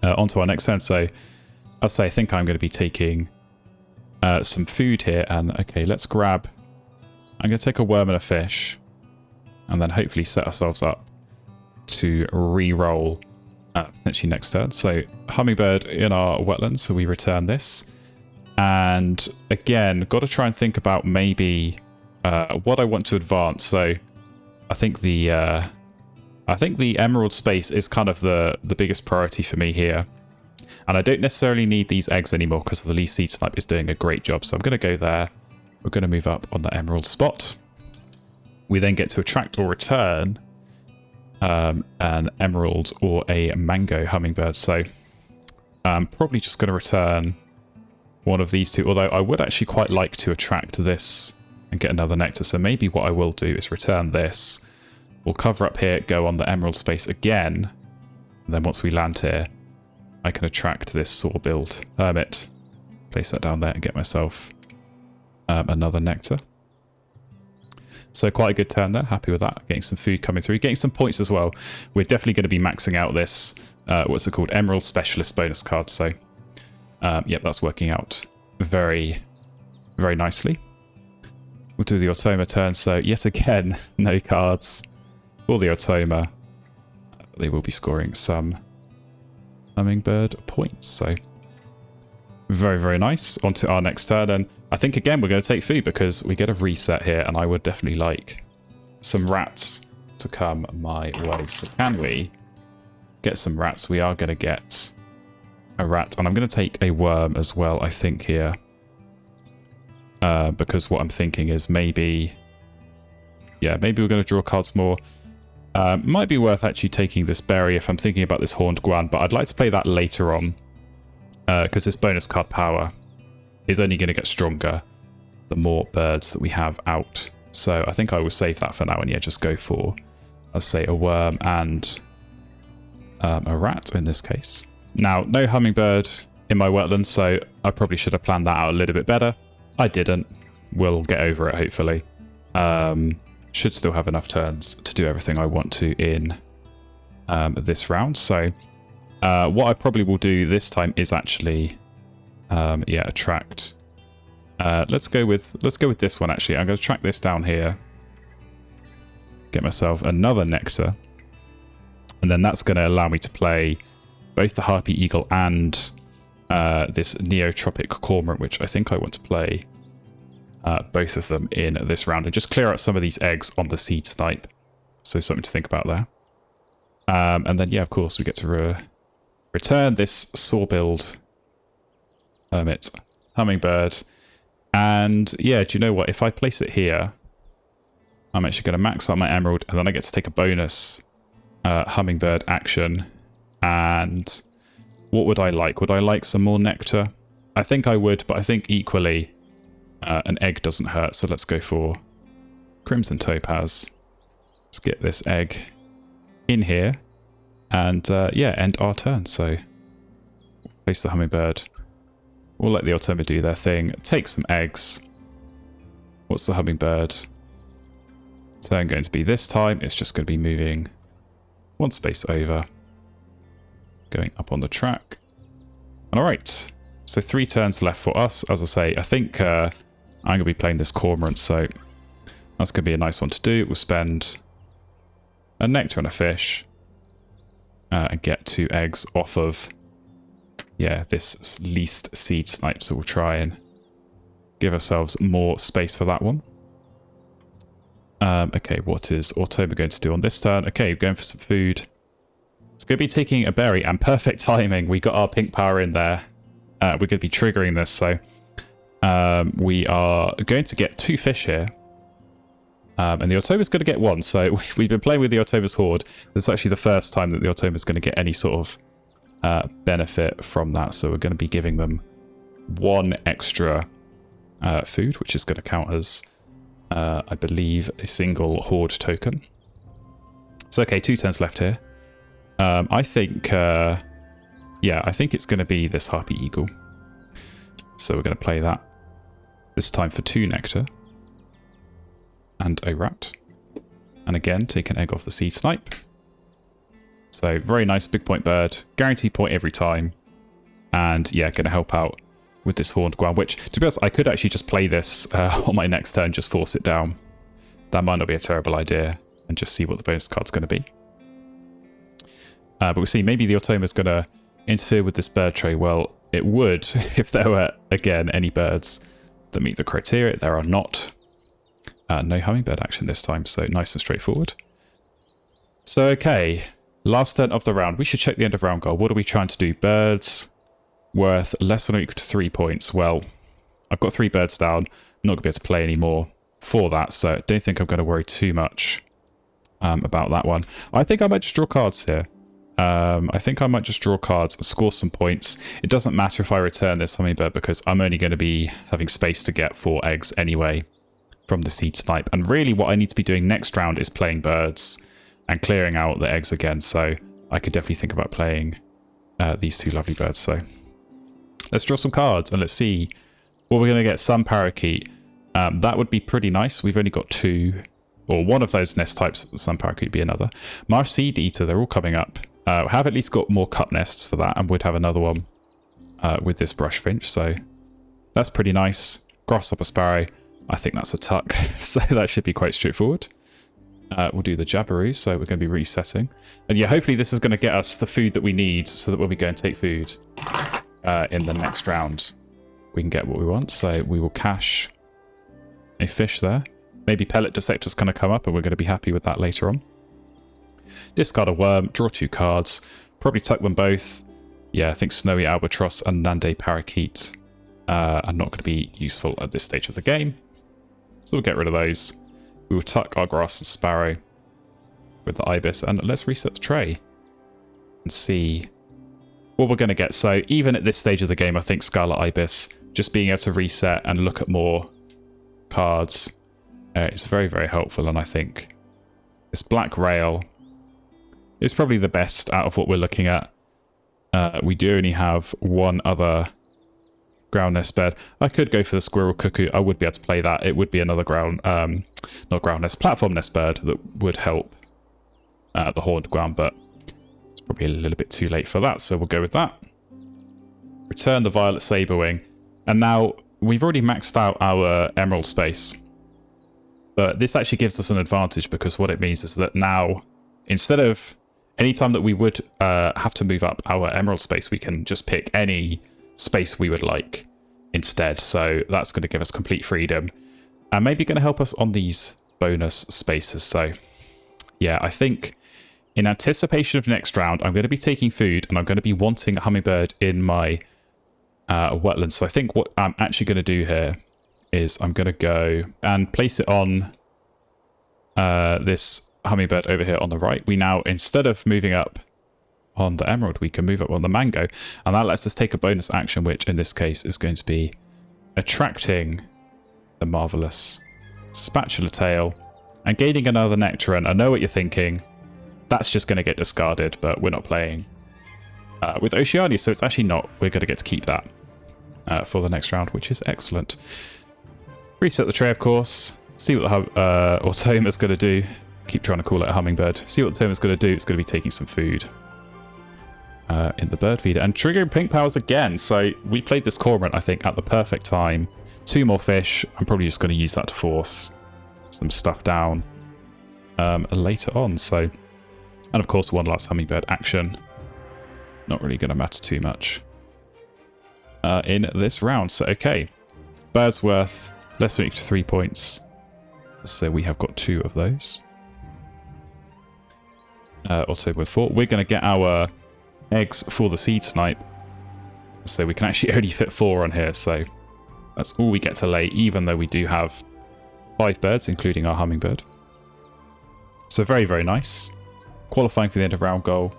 On to our next turn. So I'll say I think I'm going to be taking some food here, and okay, let's grab, I'm going to take a worm and a fish, and then hopefully set ourselves up to re-roll potentially next turn. So hummingbird in our wetlands, so we return this. And again, got to try and think about maybe what I want to advance. So I think the emerald space is kind of the biggest priority for me here. And I don't necessarily need these eggs anymore because the least seed snipe is doing a great job. So I'm going to go there. We're going to move up on the emerald spot. We then get to attract or return an emerald or a mango hummingbird. So I'm probably just going to return one of these two, although I would actually quite like to attract this and get another nectar. So maybe what I will do is return this. We'll cover up here, go on the emerald space again. And then once we land here, I can attract this sawbilled hermit. Place that down there and get myself another nectar. So quite a good turn there. Happy with that. Getting some food coming through. Getting some points as well. We're definitely going to be maxing out this, what's it called? Emerald Specialist bonus card. So, yep, that's working out very, very nicely. We'll do the Automa turn. So yet again, no cards for the Automa. They will be scoring some hummingbird points. So very, very nice. On to our next turn. And I think, again, we're going to take food because we get a reset here. And I would definitely like some rats to come my way. So can we get some rats? We are going to get a rat. And I'm going to take a worm as well, I think, here. Because what I'm thinking is maybe... yeah, maybe we're going to draw cards more. Might be worth actually taking this berry if I'm thinking about this horned guan, but I'd like to play that later on. Because this bonus card power is only going to get stronger the more birds that we have out. So I think I will save that for now and, yeah, just go for, let's say, a worm and a rat in this case. Now, no hummingbird in my wetlands, so I probably should have planned that out a little bit better. I didn't. We'll get over it, hopefully. Should still have enough turns to do everything I want to in this round. So what I probably will do this time is actually, yeah, attract. Let's go with this one actually. I'm going to track this down here. Get myself another nectar, and then that's going to allow me to play both the harpy eagle and this neotropic cormorant, which I think I want to play both of them in this round and just clear out some of these eggs on the seed snipe. So something to think about there. And then, yeah, of course, we get to return this sawbilled hermit hummingbird. And yeah, do you know what? If I place it here, I'm actually going to max out my emerald, and then I get to take a bonus hummingbird action. And what would I like? Would I like some more nectar? I think I would, but I think equally an egg doesn't hurt. So let's go for crimson topaz. Let's get this egg in here. And yeah, end our turn. So place the hummingbird. We'll let the Automa do their thing. Take some eggs. What's the hummingbird turn going to be this time? It's just going to be moving one space over. Going up on the track. And alright. So 3 turns left for us. As I say, I think I'm going to be playing this cormorant. So that's going to be a nice one to do. We'll spend a nectar and a fish. And get 2 eggs off of, yeah, this least seed snipe. So we'll try and give ourselves more space for that one. Okay, what is Automa going to do on this turn? Okay, going for some food. It's going to be taking a berry, and perfect timing. We got our pink power in there. We're going to be triggering this, so we are going to get 2 fish here. And the Automa's going to get 1, so we've been playing with the Automa's Horde. This is actually the first time that the Automa's going to get any sort of benefit from that, so we're going to be giving them 1 extra food, which is going to count as, I believe, a single Horde token. So, okay, 2 turns left here. I think, yeah, I think it's going to be this Harpy Eagle. So we're going to play that this time for 2 nectar. And a rat. And again, take an egg off the seed snipe. So very nice big point bird. Guaranteed point every time. And yeah, going to help out with this horned guan, which, to be honest, I could actually just play this on my next turn, just force it down. That might not be a terrible idea. And just see what the bonus card's going to be. But we'll see, maybe the Automa's going to interfere with this bird tray. Well, it would if there were, again, any birds that meet the criteria. There are not. No hummingbird action this time, so nice and straightforward. So, okay, last turn of the round. We should check the end of round goal. What are we trying to do? Birds worth less than or equal to 3 points. Well, I've got 3 birds down. I'm not going to be able to play anymore for that, so I don't think I'm going to worry too much about that one. I think I might just draw cards here. I think I might just draw cards and score some points. It doesn't matter if I return this hummingbird because I'm only going to be having space to get 4 eggs anyway from the seed snipe. And really what I need to be doing next round is playing birds and clearing out the eggs again. So I could definitely think about playing these 2 lovely birds. So let's draw some cards and let's see what we're going to get. Some parakeet. That would be pretty nice. We've only got 2, or 1 of those nest types. Some parakeet would be another. Marsh seed eater, they're all coming up. We have at least got more cup nests for that, and would have another one with this brush finch. So that's pretty nice. Grasshopper sparrow. I think that's a tuck, so that should be quite straightforward. We'll do the Jabberoo, so we're going to be resetting. And yeah, hopefully this is going to get us the food that we need so that when we go and take food in the next round, we can get what we want. So we will cache a fish there. Maybe pellet dissector's going to come up and we're going to be happy with that later on. Discard a worm, draw 2 cards, probably tuck them both. Yeah, I think Snowy Albatross and Nande Parakeet are not going to be useful at this stage of the game. So we'll get rid of those. We will tuck our Grass and Sparrow with the Ibis, and let's reset the tray and see what we're going to get. So even at this stage of the game, I think Scarlet Ibis, just being able to reset and look at more cards is very, very helpful. And I think this Black Rail is probably the best out of what we're looking at. We do only have 1 other ground nest bird. I could go for the Squirrel Cuckoo. I would be able to play that. It would be another not ground nest, platform nest bird that would help the horned guan, but it's probably a little bit too late for that, so we'll go with that. Return the Violet Saberwing, and now we've already maxed out our emerald space, but this actually gives us an advantage because what it means is that now, instead of any time that we would have to move up our emerald space, we can just pick any space we would like instead. So that's going to give us complete freedom and maybe going to help us on these bonus spaces. So yeah, I think in anticipation of next round, I'm going to be taking food and I'm going to be wanting a hummingbird in my wetlands. So I think what I'm actually going to do here is I'm going to go and place it on this hummingbird over here on the right. We now, instead of moving up on the emerald, we can move up on the mango, and that lets us take a bonus action, which in this case is going to be attracting the marvelous spatula tail and gaining another nectarine. I know what you're thinking, that's just going to get discarded, but we're not playing with Oceania, so it's actually not. We're going to get to keep that for the next round, which is excellent. Reset the tray, of course. See what the Automa's going to do. Keep trying to call it a hummingbird. See what the Automa's going to do. It's going to be taking some food in the bird feeder and triggering pink powers again. So we played this cormorant, I think, at the perfect time. 2 more fish. I'm probably just going to use that to force some stuff down later on. So, and of course, 1 last hummingbird action. Not really going to matter too much in this round. So okay, birds worth less than or equal to 3 points. So we have got 2 of those. Auto with 4. We're going to get our eggs for the seed snipe. So we can actually only fit 4 on here. So that's all we get to lay, even though we do have 5 birds, including our hummingbird. So very, very nice. Qualifying for the end of round goal.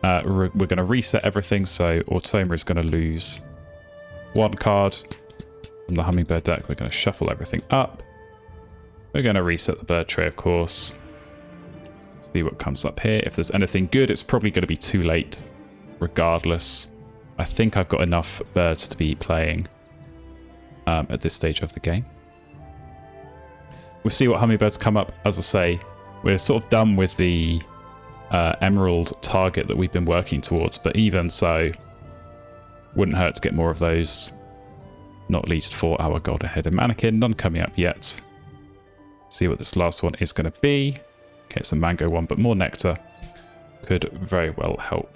We're going to reset everything. So Automa is going to lose 1 card from the hummingbird deck. We're going to shuffle everything up. We're going to reset the bird tray, of course. See what comes up here. If there's anything good, it's probably going to be too late regardless. I think I've got enough birds to be playing at this stage of the game. We'll see what hummingbirds come up. As I say, we're sort of done with the emerald target that we've been working towards, but even so, wouldn't hurt to get more of those. Not least for our golden-headed mannequin. None coming up yet. See what this last one is going to be. Okay, it's a mango one, but more nectar could very well help.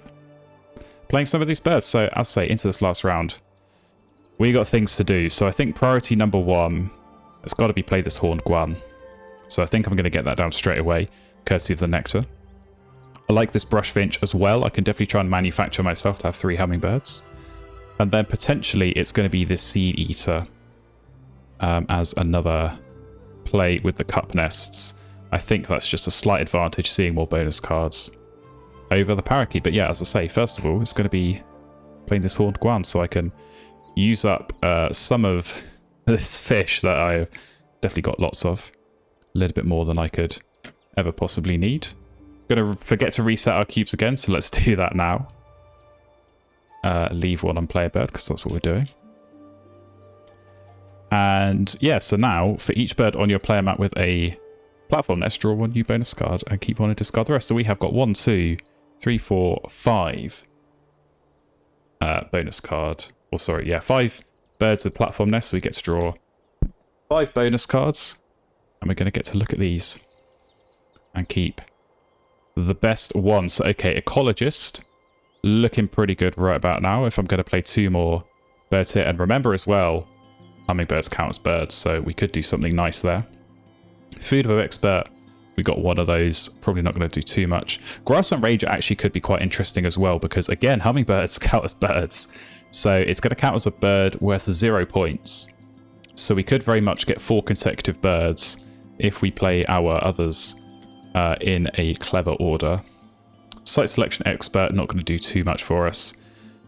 Playing some of these birds. So, as I say, into this last round, we got things to do. So I think priority number 1 has got to be play this horned guan. So I think I'm going to get that down straight away, courtesy of the nectar. I like this brush finch as well. I can definitely try and manufacture myself to have 3 hummingbirds. And then potentially it's going to be this seed eater as another play with the cup nests. I think that's just a slight advantage, seeing more bonus cards over the parakeet. But yeah, as I say, first of all, it's going to be playing this horned guan, so I can use up some of this fish that I've definitely got lots of. A little bit more than I could ever possibly need. Going to forget to reset our cubes again, so let's do that now. Leave 1 unplayer bird, because that's what we're doing. And yeah, so now for each bird on your player map with a platform nest, draw 1 new bonus card and keep 1 and discard the rest. So we have got 1, 2, 3, 4, 5 bonus card. Or sorry, yeah, 5 birds with platform nests. So we get to draw 5 bonus cards. And we're going to get to look at these and keep the best one. So, okay, ecologist looking pretty good right about now. If I'm going to play 2 more birds here. And remember as well, hummingbirds count as birds, so we could do something nice there. Food of expert, we got 1 of those. Probably not going to do too much. Grassland Ranger actually could be quite interesting as well, because again, hummingbirds count as birds. So it's going to count as a bird worth 0 points. So we could very much get 4 consecutive birds if we play our others in a clever order. Site selection expert, not going to do too much for us.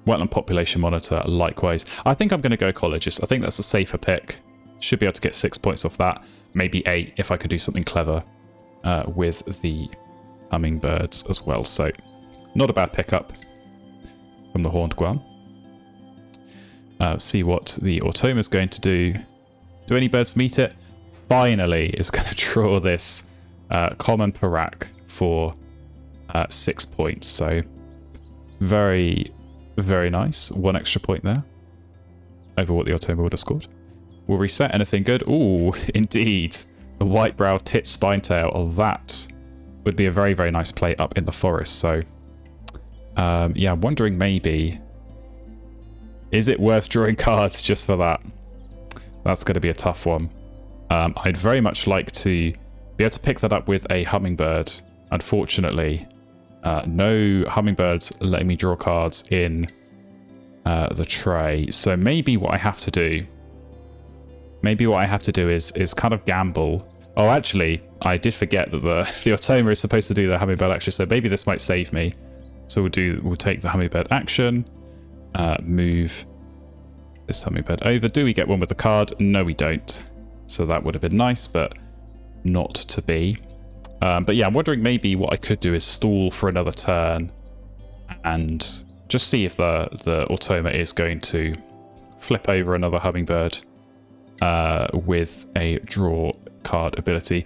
Wetland population monitor, likewise. I think I'm going to go ecologist. I think that's a safer pick. Should be able to get 6 points off that. Maybe 8 if I can do something clever with the hummingbirds as well. So, not a bad pickup from the horned guan. See what the Automa is going to do. Do any birds meet it? Finally, it's going to draw this common parak for 6 points. So, very, very nice. 1 extra point there over what the Automa would have scored. We'll reset anything good. Ooh, indeed. The white brow tit spinetail. Oh, that would be a very, very nice play up in the forest. So, yeah, I'm wondering maybe, is it worth drawing cards just for that? That's going to be a tough one. I'd very much like to be able to pick that up with a hummingbird. Unfortunately, no hummingbirds letting me draw cards in the tray. So maybe what I have to do, is kind of gamble. Oh, actually, I did forget that the Automa is supposed to do the hummingbird action, so maybe this might save me. So we'll take the hummingbird action, move this hummingbird over. Do we get 1 with the card? No, we don't. So that would have been nice, but not to be. But yeah, I'm wondering maybe what I could do is stall for another turn and just see if the Automa is going to flip over another hummingbird with a draw card ability.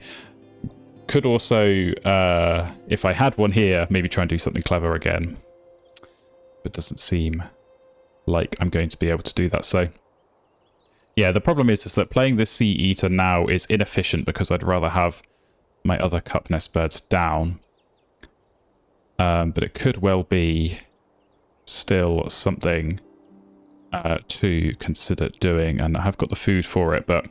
Could also, if I had one here, maybe try and do something clever again. But doesn't seem like I'm going to be able to do that. So yeah, the problem is that playing this Sea Eater now is inefficient because I'd rather have my other cup nest birds down. But it could well be still something to consider doing, and I have got the food for it, but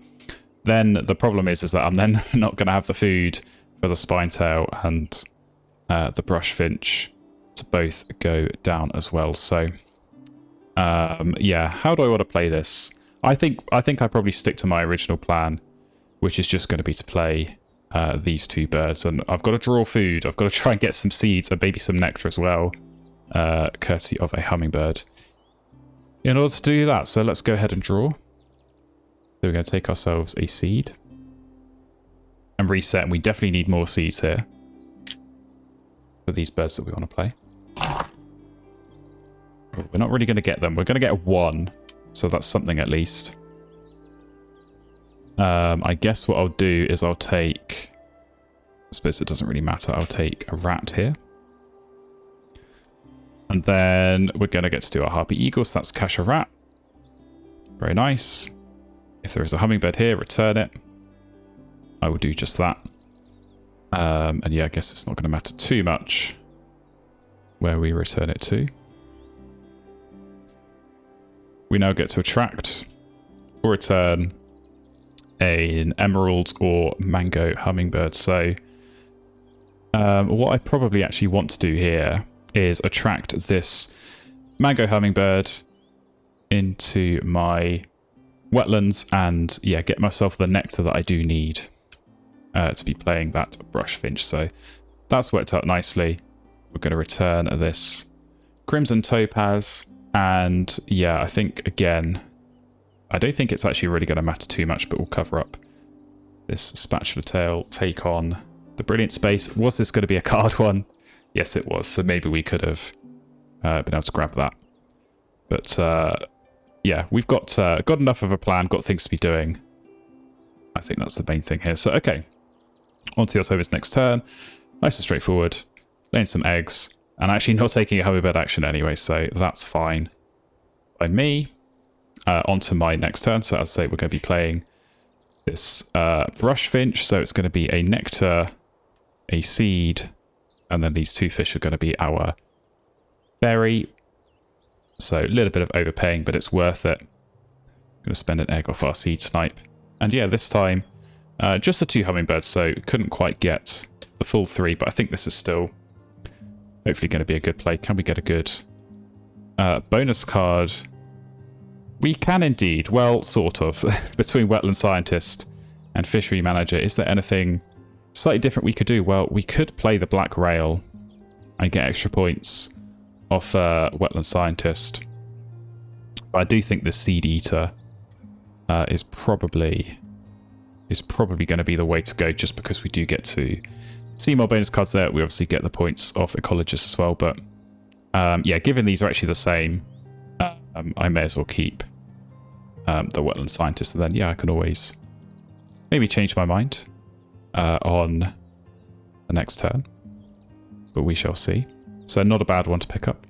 then the problem is that I'm then not going to have the food for the spinetail and the brush finch to both go down as well. So yeah, how do I want to play this? I think I probably stick to my original plan, which is just going to be to play these two birds. And I've got to draw food. I've got to try and get some seeds and maybe some nectar as well, courtesy of a hummingbird, in order to do that. So let's go ahead and draw. So we're going to take ourselves a seed and reset. And we definitely need more seeds here for these birds that we want to play. We're not really going to get them. We're going to get one. So that's something at least. I guess what I'll do is I'll take... I suppose it doesn't really matter. I'll take a rat here. And then we're going to get to do our harpy eagle. So that's cash a rat. Very nice. If there is a hummingbird here, return it. I will do just that. And yeah, I guess it's not going to matter too much where we return it to. We now get to attract or return an emerald or mango hummingbird. So what I probably actually want to do here is attract this mango hummingbird into my wetlands and yeah, get myself the nectar that I do need to be playing that brush finch. So that's worked out nicely. We're going to return this crimson topaz. And yeah, I think, again, I don't think it's actually really going to matter too much, but we'll cover up this spatula tail, take on the brilliant space. Was this going to be a card one? Yes, it was. So maybe we could have been able to grab that. But yeah, we've got enough of a plan, got things to be doing. I think that's the main thing here. So, okay. On to the October's next turn. Nice and straightforward. Laying some eggs. And actually not taking a hummingbird action anyway, so that's fine by me. On to my next turn. So as I say, we're going to be playing this brush finch. So it's going to be a nectar, a seed, and then these two fish are going to be our berry. So a little bit of overpaying, but it's worth it. Going to spend an egg off our seed snipe. And yeah, this time, just the two hummingbirds, so couldn't quite get the full three, but I think this is still hopefully going to be a good play. Can we get a good bonus card? We can indeed. Well, sort of. Between Wetland Scientist and Fishery Manager, is there anything slightly different we could do? Well, we could play the Black Rail and get extra points off Wetland Scientist. But I do think the Seed Eater is probably going to be the way to go, just because we do get to see more bonus cards there. We obviously get the points off Ecologist as well, but yeah, given these are actually the same, I may as well keep the Wetland Scientist, and then yeah, I can always maybe change my mind on the next turn, but we shall see. So not a bad one to pick up.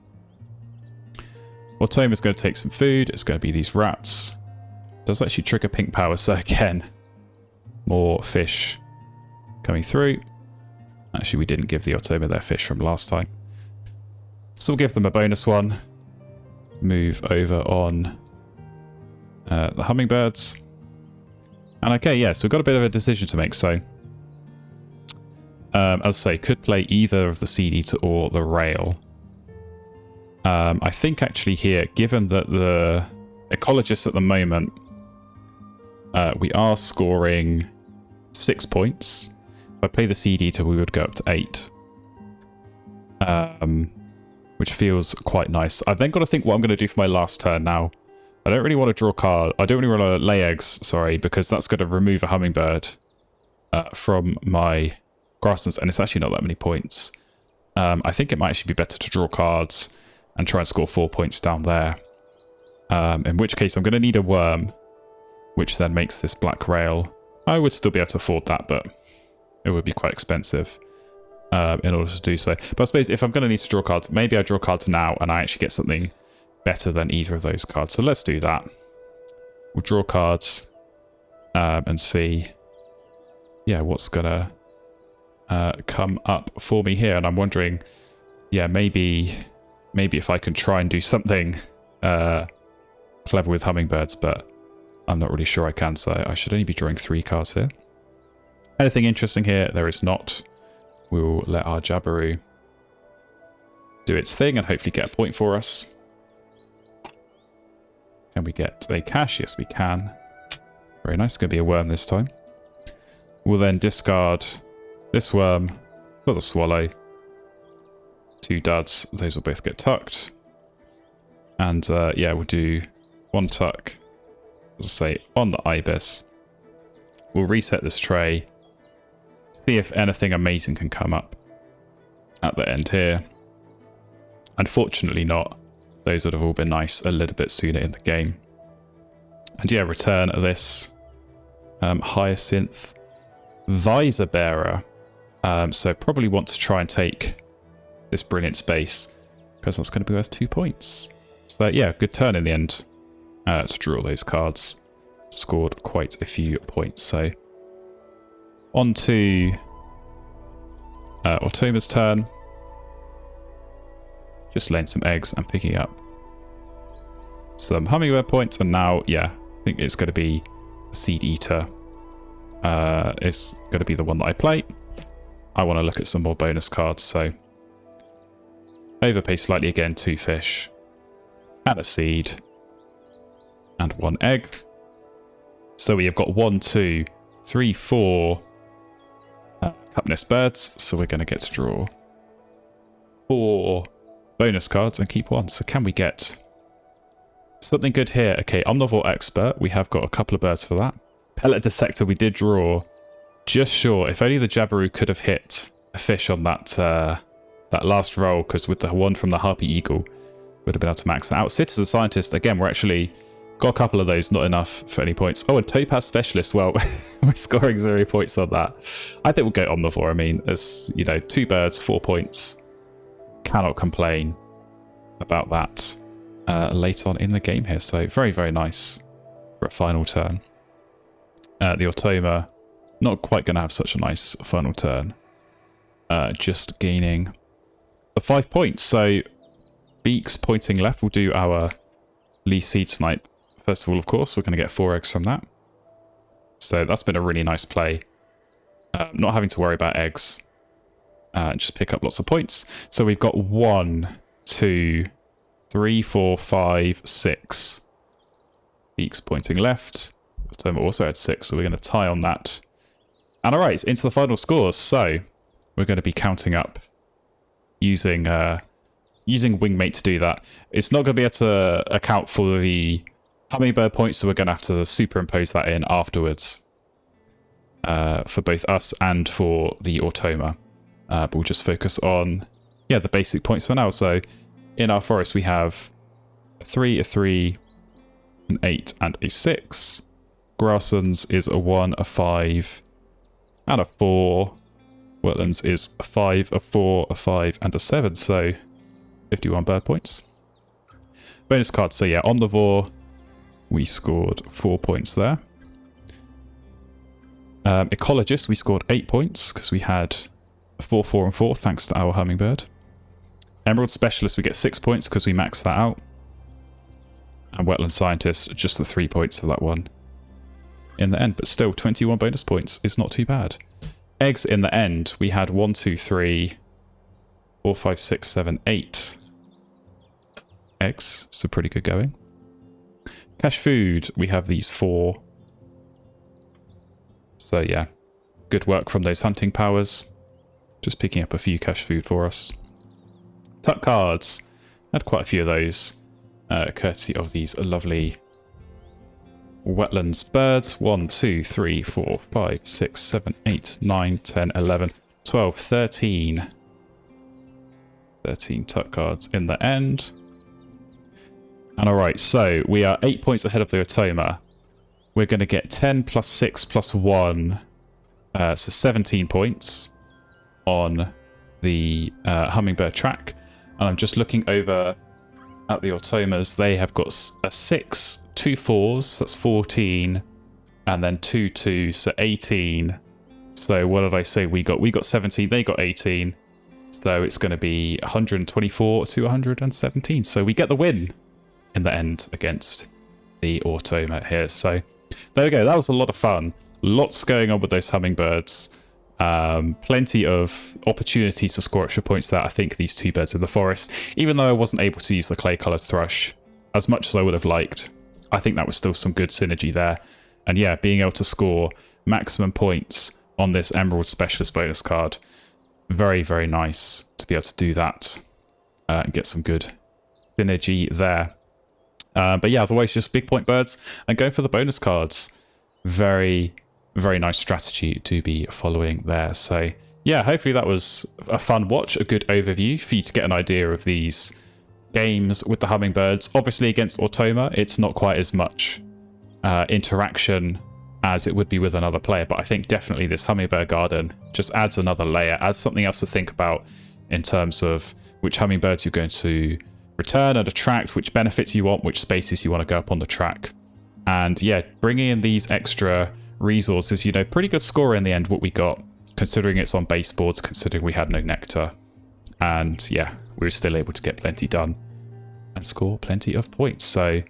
Automa is going to take some food. It's going to be these rats. Does actually trigger pink power, so again, more fish coming through. Actually, we didn't give the Automa their fish from last time. So we'll give them a bonus one. Move over on the hummingbirds. And okay, yes, yeah, so we've got a bit of a decision to make. So, as I say, could play either of the Seed Eater or the Rail. I think actually here, given that the Ecologists at the moment, we are scoring 6 points. If I play the Seed Eater, we would go up to 8. Which feels quite nice. I've then got to think what I'm going to do for my last turn now. I don't really want to draw card. I don't really want to lay eggs, sorry, because that's going to remove a hummingbird from my grasslands, and it's actually not that many points. I think it might actually be better to draw cards and try and score 4 points down there. In which case, I'm going to need a worm, which then makes this Black Rail. I would still be able to afford that, but it would be quite expensive in order to do so. But I suppose if I'm going to need to draw cards, maybe I draw cards now and I actually get something better than either of those cards. So let's do that. We'll draw cards and see, yeah, what's going to come up for me here. And I'm wondering, yeah, maybe if I can try and do something clever with hummingbirds, but I'm not really sure I can, so I should only be drawing 3 cards here. Anything interesting here? There is not. We'll let our Jabiru do its thing and hopefully get a point for us. Can we get a cash? Yes, we can. Very nice. It's going to be a worm this time. We'll then discard this worm for the swallow. 2 duds. Those will both get tucked. And yeah, we'll do 1 tuck, as I say, on the ibis. We'll reset this tray. See if anything amazing can come up at the end here. Unfortunately not. Those would have all been nice a little bit sooner in the game. And yeah, return this Hyacinth Visor Bearer. So probably want to try and take this Brilliant Space, because that's going to be worth 2 points. So yeah, good turn in the end to draw those cards. Scored quite a few points. So on to Automa's turn. Just laying some eggs and picking up some Hummingbird points. And now, yeah, I think it's going to be Seed Eater. It's going to be the one that I play. I want to look at some more bonus cards, so overpay slightly again, 2 fish and a seed and 1 egg. So we have got 1, 2, 3, 4 Cup-Nest birds. So we're going to get to draw 4 bonus cards and keep 1. So can we get something good here? Okay, Omnivore Expert. We have got a couple of birds for that. Pellet Dissector we did draw. Just sure. If only the Jabiru could have hit a fish on that that last roll, because with the one from the Harpy Eagle, would have been able to max it out. Citizen Scientist, again, we're actually got a couple of those, not enough for any points. Oh, and Topaz Specialist, well, we're scoring 0 points on that. I think we'll go Omnivore. I mean, there's, you know, 2 birds, 4 points. Cannot complain about that late on in the game here. So very, very nice for a final turn. The Automa, not quite going to have such a nice final turn. Just gaining the 5 points. So beaks pointing left. We'll do our Lee Seed Snipe. First of all, of course, we're going to get 4 eggs from that. So that's been a really nice play. Not having to worry about eggs. Just pick up lots of points. So we've got 1, 2, 3, 4, 5, 6. Beaks pointing left. Automa also had 6, so we're going to tie on that. And alright, it's into the final scores. So we're going to be counting up using Wingmate to do that. It's not going to be able to account for the Hummingbird points, so we're going to have to superimpose that in afterwards for both us and for the Automa. But we'll just focus on, yeah, the basic points for now. So in our forest, we have a 3, an 8, and a 6. Grasslands is a 1, a 5, and a 4. Wetlands is a 5, a 4, a 5, and a 7. So 51 bird points. Bonus cards. So yeah, Omnivore, we scored 4 points there. Ecologist, we scored 8 points because we had 4, 4, and 4 thanks to our Hummingbird. Emerald Specialist, we get 6 points because we maxed that out. And Wetland Scientist, just the 3 points for that one in the end. But still, 21 bonus points is not too bad. Eggs in the end, we had 1, 2, 3, 4, 5, 6, 7, 8 eggs. So pretty good going. Cash food, we have these 4. So yeah, good work from those hunting powers. Just picking up a few cash food for us. Tuck cards, had quite a few of those, courtesy of these lovely Wetlands birds. 1, 2, 3, 4, 5, 6, 7, 8, 9, 10, 11, 12, 13. 13 tuck cards in the end. And alright, so we are 8 points ahead of the Automa. We're going to get 10 plus 6 plus 1, so 17 points on the Hummingbird track. And I'm just looking over at the Automas. They have got a 6, 2 4s, that's 14, and then 2 2s, so 18. So what did I say we got? We got 17, they got 18. So it's going to be 124 to 117. So we get the win in the end against the Automa here. So there we go. That was a lot of fun. Lots going on with those hummingbirds. Plenty of opportunities to score extra points there. I think these two birds in the forest, even though I wasn't able to use the clay coloured thrush as much as I would have liked, I think that was still some good synergy there. And yeah, being able to score maximum points on this Emerald Specialist bonus card, very, very nice to be able to do that and get some good synergy there. But yeah, otherwise just big point birds and going for the bonus cards. Very, very nice strategy to be following there. So yeah, hopefully that was a fun watch, a good overview for you to get an idea of these games with the hummingbirds. Obviously against Automa, it's not quite as much interaction as it would be with another player, but I think definitely this hummingbird garden just adds another layer, adds something else to think about in terms of which hummingbirds you're going to return and attract, which benefits you want, which spaces you want to go up on the track. And yeah, bringing in these extra resources, you know, pretty good score in the end what we got, considering it's on base boards, considering we had no nectar. And yeah, we were still able to get plenty done and score plenty of points. So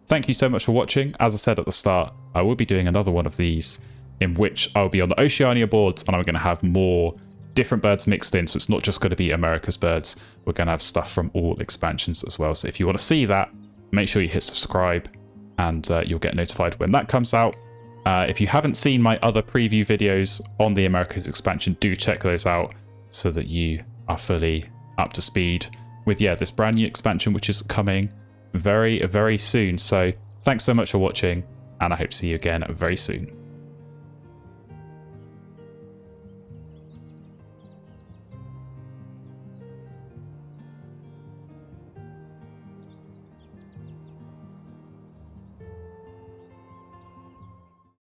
thank you so much for watching. As I said at the start, I will be doing another one of these in which I'll be on the Oceania boards and I'm going to have more different birds mixed in. So it's not just going to be America's birds. We're going to have stuff from all expansions as well. So if you want to see that, make sure you hit subscribe and you'll get notified when that comes out. If you haven't seen my other preview videos on the Americas expansion, do check those out so that you are fully up to speed with, yeah, this brand new expansion, which is coming very, very soon. So thanks so much for watching, and I hope to see you again very soon.